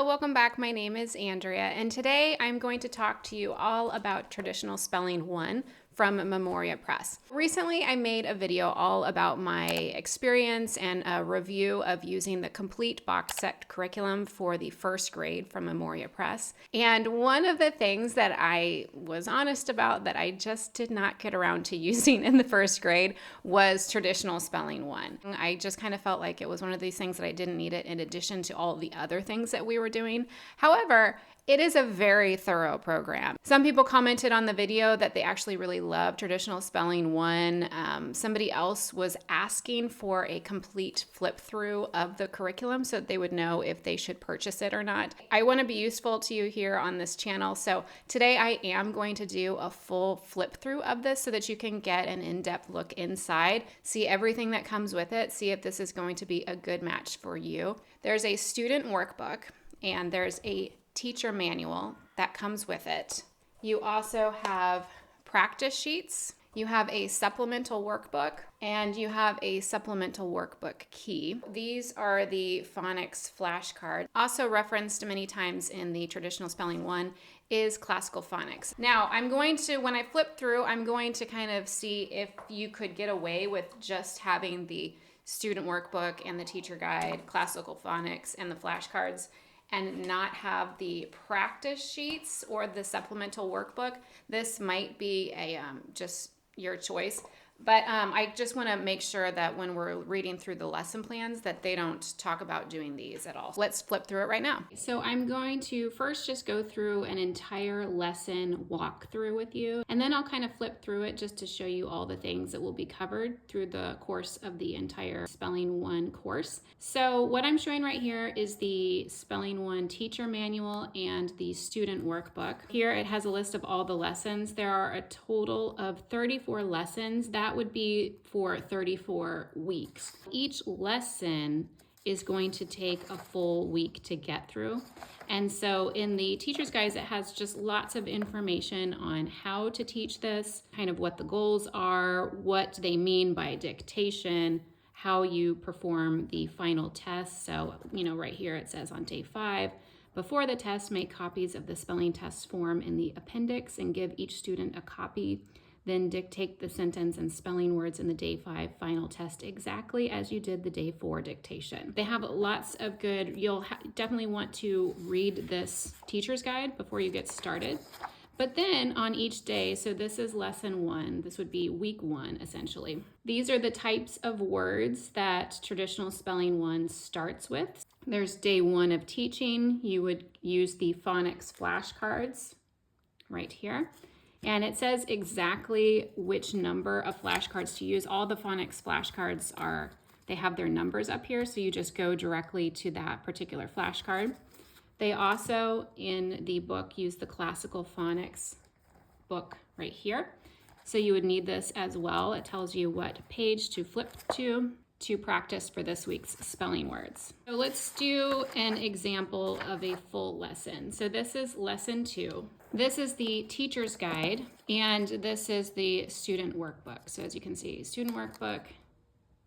Hello, welcome back. My name is Andrea, and today I'm going to talk to you all about Traditional Spelling 1 from Memoria Press. Recently, I made a video all about my experience and a review of using the complete box set curriculum for the first grade from Memoria Press. And one of the things that I was honest about that I just did not get around to using in the first grade was Traditional Spelling 1. I just kind of felt like it was one of these things that I didn't need it in addition to all the other things that we were doing. However, it is a very thorough program. Some people commented on the video that they actually really love Traditional Spelling 1. Somebody else was asking for a complete flip through of the curriculum so that they would know if they should purchase it or not. I want to be useful to you here on this channel, so today I am going to do a full flip through of this so that you can get an in-depth look inside, see everything that comes with it, see if this is going to be a good match for you. There's a student workbook and there's a teacher manual that comes with it. You also have practice sheets, you have a supplemental workbook, and you have a supplemental workbook key. These are the phonics flashcard. Also referenced many times in the Traditional Spelling 1 is classical phonics. Now, when I flip through, I'm going to kind of see if you could get away with just having the student workbook and the teacher guide, classical phonics, and the flashcards, and not have the practice sheets or the supplemental workbook. This might be a just your choice. But I just want to make sure that when we're reading through the lesson plans that they don't talk about doing these at all. Let's flip through it right now. So I'm going to first just go through an entire lesson walkthrough with you, and then I'll kind of flip through it just to show you all the things that will be covered through the course of the entire Spelling 1 course. So what I'm showing right here is the Spelling 1 teacher manual and the student workbook. Here it has a list of all the lessons. There are a total of 34 lessons. That would be for 34 weeks. Each lesson is going to take a full week to get through. And so in the teacher's guides, it has just lots of information on how to teach this, kind of what the goals are, what they mean by dictation, how you perform the final test. So, right here it says on day 5, before the test, make copies of the spelling test form in the appendix and give each student a copy. Then dictate the sentence and spelling words in the day 5 final test exactly as you did the day 4 dictation. They have lots of good, you'll definitely want to read this teacher's guide before you get started. But then on each day, so this is lesson 1, this would be week 1 essentially. These are the types of words that Traditional Spelling 1 starts with. There's day 1 of teaching. You would use the phonics flashcards right here. And it says exactly which number of flashcards to use. All the phonics flashcards they have their numbers up here, so you just go directly to that particular flashcard. They also, in the book, use the classical phonics book right here. So you would need this as well. It tells you what page to flip to practice for this week's spelling words. So let's do an example of a full lesson. So this is lesson 2. This is the teacher's guide, and this is the student workbook. So as you can see, student workbook,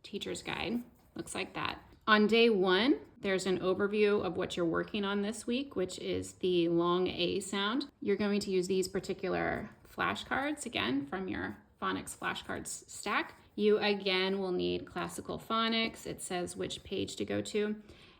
teacher's guide, looks like that. On day 1, there's an overview of what you're working on this week, which is the long A sound. You're going to use these particular flashcards, again, from your phonics flashcards stack. You, again, will need classical phonics. It says which page to go to.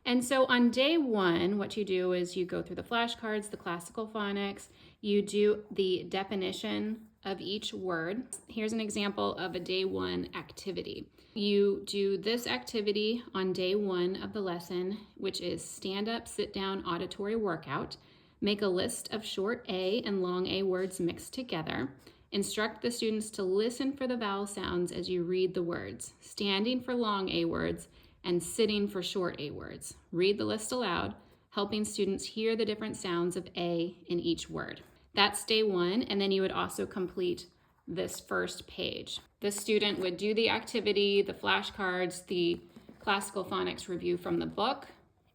And so on day 1, what you do is you go through the flashcards, the classical phonics, you do the definition of each word. Here's an example of a day 1 activity. You do this activity on day 1 of the lesson, which is stand up, sit down, auditory workout. Make a list of short A and long A words mixed together. Instruct the students to listen for the vowel sounds as you read the words, standing for long A words and sitting for short A words. Read the list aloud, helping students hear the different sounds of A in each word. That's day 1, and then you would also complete this first page. The student would do the activity, the flashcards, the classical phonics review from the book,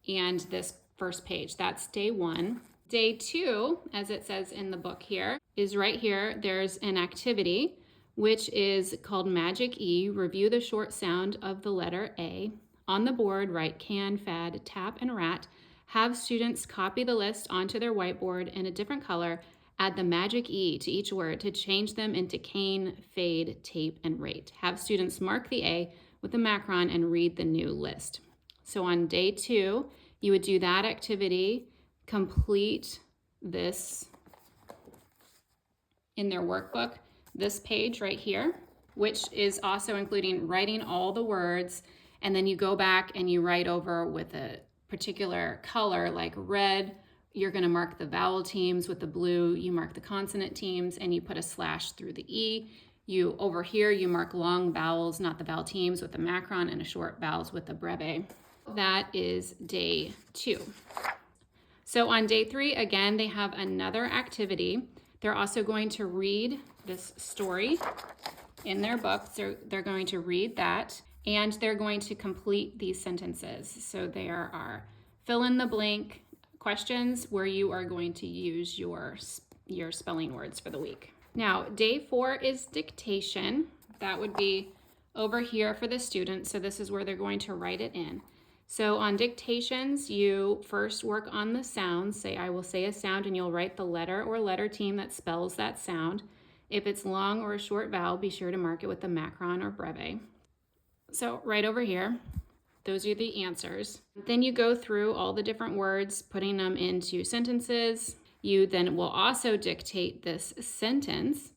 and this first page. That's day 1. Day 2, as it says in the book here, is right here. There's an activity, which is called Magic E. Review the short sound of the letter A. On the board, write can, fad, tap, and rat. Have students copy the list onto their whiteboard in a different color. Add the magic E to each word to change them into cane, fade, tape, and rate. Have students mark the A with the macron and read the new list. So on day 2, you would do that activity, complete this in their workbook, this page right here, which is also including writing all the words, and then you go back and you write over with a particular color like red. You're going to mark the vowel teams with the blue, you mark the consonant teams, and you put a slash through the E. You over here, you mark long vowels, not the vowel teams, with the macron, and a short vowels with the breve. That is day 2. So on day 3, again, they have another activity. They're also going to read this story in their book. So they're going to read that, and they're going to complete these sentences. So there are fill in the blank questions where you are going to use your spelling words for the week. Now, day 4 is dictation. That would be over here for the students. So this is where they're going to write it in. So on dictations, you first work on the sounds. Say, I will say a sound, and you'll write the letter or letter team that spells that sound. If it's long or a short vowel, be sure to mark it with the macron or breve. So right over here, those are the answers. Then you go through all the different words, putting them into sentences. You then will also dictate this sentence.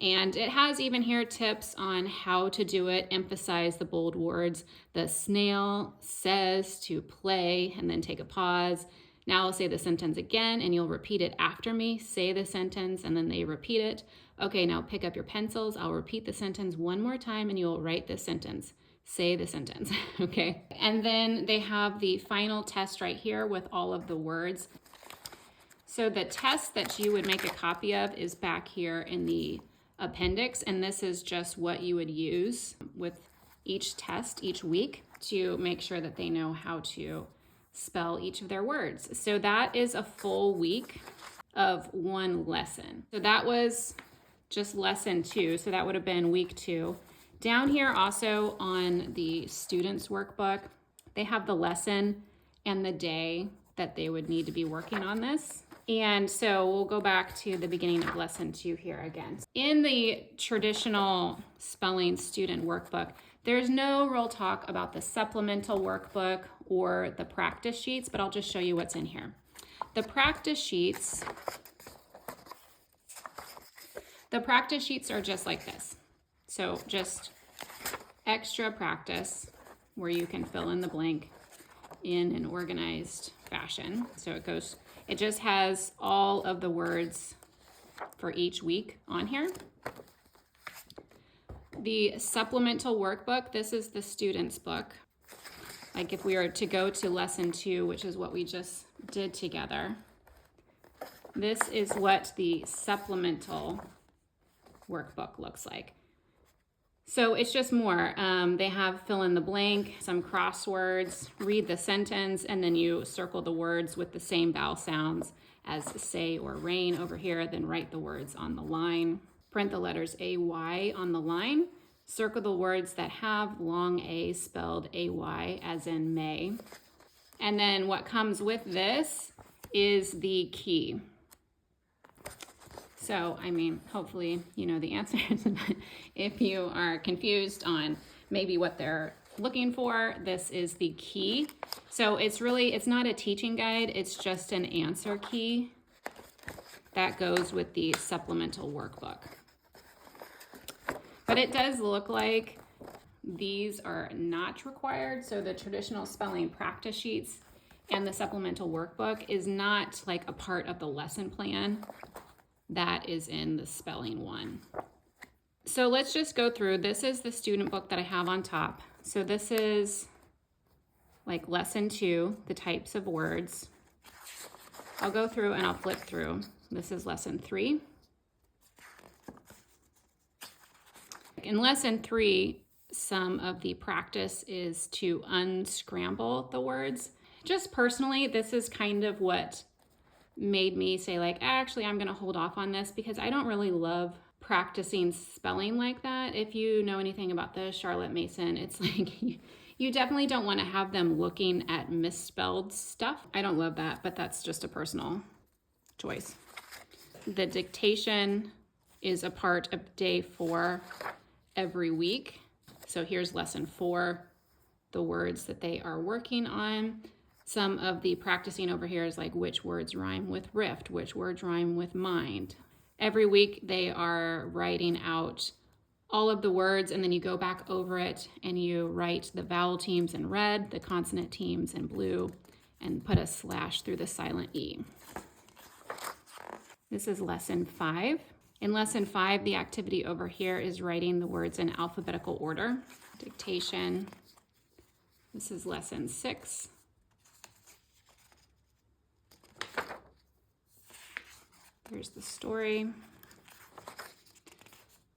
And it has even here tips on how to do it. Emphasize the bold words. The snail says to play, and then take a pause. Now I'll say the sentence again, and you'll repeat it after me. Say the sentence, and then they repeat it. Okay, now pick up your pencils. I'll repeat the sentence one more time, and you'll write the sentence. Say the sentence, okay? And then they have the final test right here with all of the words. So the test that you would make a copy of is back here in the appendix, and this is just what you would use with each test each week to make sure that they know how to spell each of their words. So that is a full week of one lesson. So that was just lesson 2, so that would have been week 2. Down here also on the students' workbook, they have the lesson and the day that they would need to be working on this. And so we'll go back to the beginning of lesson 2 here again. In the traditional spelling student workbook, there's no real talk about the supplemental workbook or the practice sheets, but I'll just show you what's in here. The practice sheets are just like this. So just extra practice where you can fill in the blank in an organized fashion. So it just has all of the words for each week on here. The supplemental workbook, this is the student's book. Like if we were to go to lesson 2, which is what we just did together, this is what the supplemental workbook looks like. So it's just more. They have fill in the blank, some crosswords, read the sentence, and then you circle the words with the same vowel sounds as say or rain over here, then write the words on the line. Print the letters A-Y on the line. Circle the words that have long A spelled A-Y, as in May. And then what comes with this is the key. So, I mean, hopefully you know the answers. If you are confused on maybe what they're looking for, this is the key. So it's not a teaching guide, it's just an answer key that goes with the supplemental workbook. But it does look like these are not required. So the traditional spelling practice sheets and the supplemental workbook is not like a part of the lesson plan. That is in the spelling one. So let's just go through. This is the student book that I have on top. So this is like lesson 2, the types of words. I'll go through and I'll flip through. This is lesson 3. In lesson 3, some of the practice is to unscramble the words. Just personally, this is kind of what made me say like, actually, I'm going to hold off on this because I don't really love practicing spelling like that. If you know anything about the Charlotte Mason, it's like you You definitely don't want to have them looking at misspelled stuff. I don't love that, but that's just a personal choice. The dictation is a part of day 4 every week. So here's lesson 4, the words that they are working on. Some of the practicing over here is like which words rhyme with rift, which words rhyme with mind. Every week they are writing out all of the words, and then you go back over it and you write the vowel teams in red, the consonant teams in blue, and put a slash through the silent E. This is lesson 5. In lesson 5, the activity over here is writing the words in alphabetical order. Dictation. This is lesson 6. Here's the story.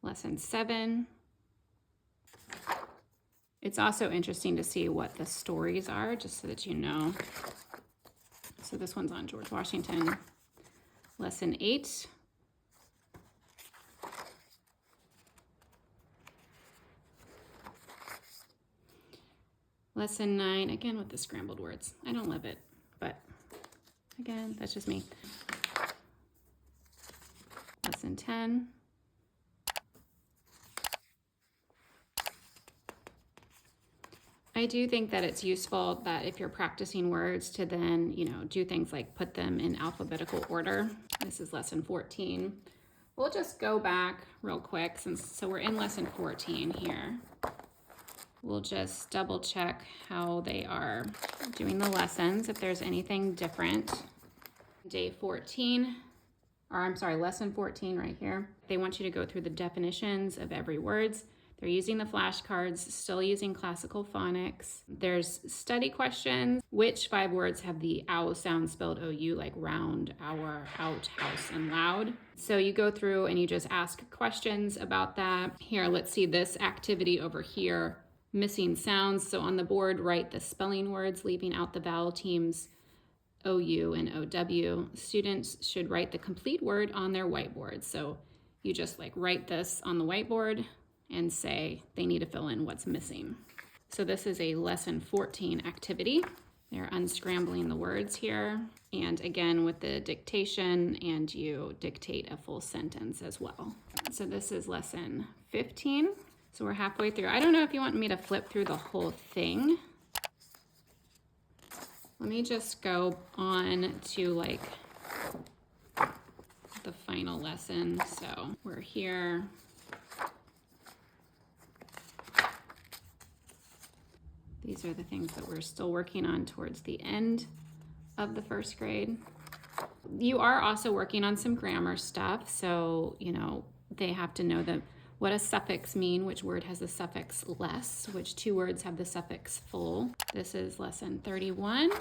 Lesson 7. It's also interesting to see what the stories are, just so that you know. So this one's on George Washington. Lesson 8. Lesson 9, again with the scrambled words. I don't love it, but again, that's just me. Lesson 10. I do think that it's useful that if you're practicing words to then, do things like put them in alphabetical order. This is lesson 14. We'll just go back real quick so we're in lesson 14 here. We'll just double check how they are doing the lessons, if there's anything different. Day 14, lesson 14 right here. They want you to go through the definitions of every word. They're using the flashcards, still using classical phonics. There's study questions. Which 5 words have the ow sound spelled OU, like round, hour, out, house, and loud? So you go through and you just ask questions about that. Here, let's see this activity over here, missing sounds. So on the board, write the spelling words, leaving out the vowel teams, OU and OW. Students should write the complete word on their whiteboard. So you just write this on the whiteboard and say they need to fill in what's missing. So this is a lesson 14 activity. They're unscrambling the words here. And again, with the dictation, and you dictate a full sentence as well. So this is lesson 15. So we're halfway through. I don't know if you want me to flip through the whole thing. Let me just go on to the final lesson. So we're here. These are the things that we're still working on towards the end of the first grade. You are also working on some grammar stuff. So, they have to know what a suffix mean, which word has the suffix less, which 2 words have the suffix full. This is lesson 31.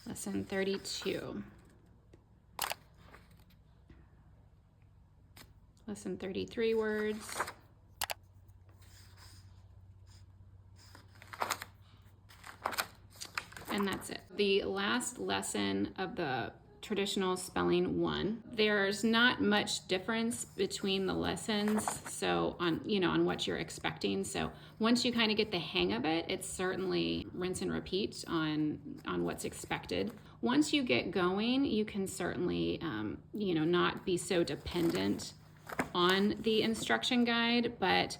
Lesson 32. Lesson 33 words. And that's it. The last lesson of the traditional spelling 1. There's not much difference between the lessons, so on what you're expecting. So once you kind of get the hang of it, it's certainly rinse and repeat on what's expected. Once you get going, you can certainly not be so dependent on the instruction guide, but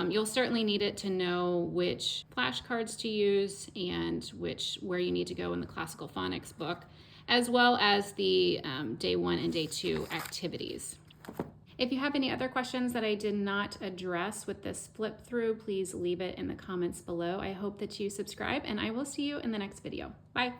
you'll certainly need it to know which flashcards to use and where you need to go in the classical phonics book, as well as the day 1 and day 2 activities. If you have any other questions that I did not address with this flip through, please leave it in the comments below. I hope that you subscribe, and I will see you in the next video. Bye.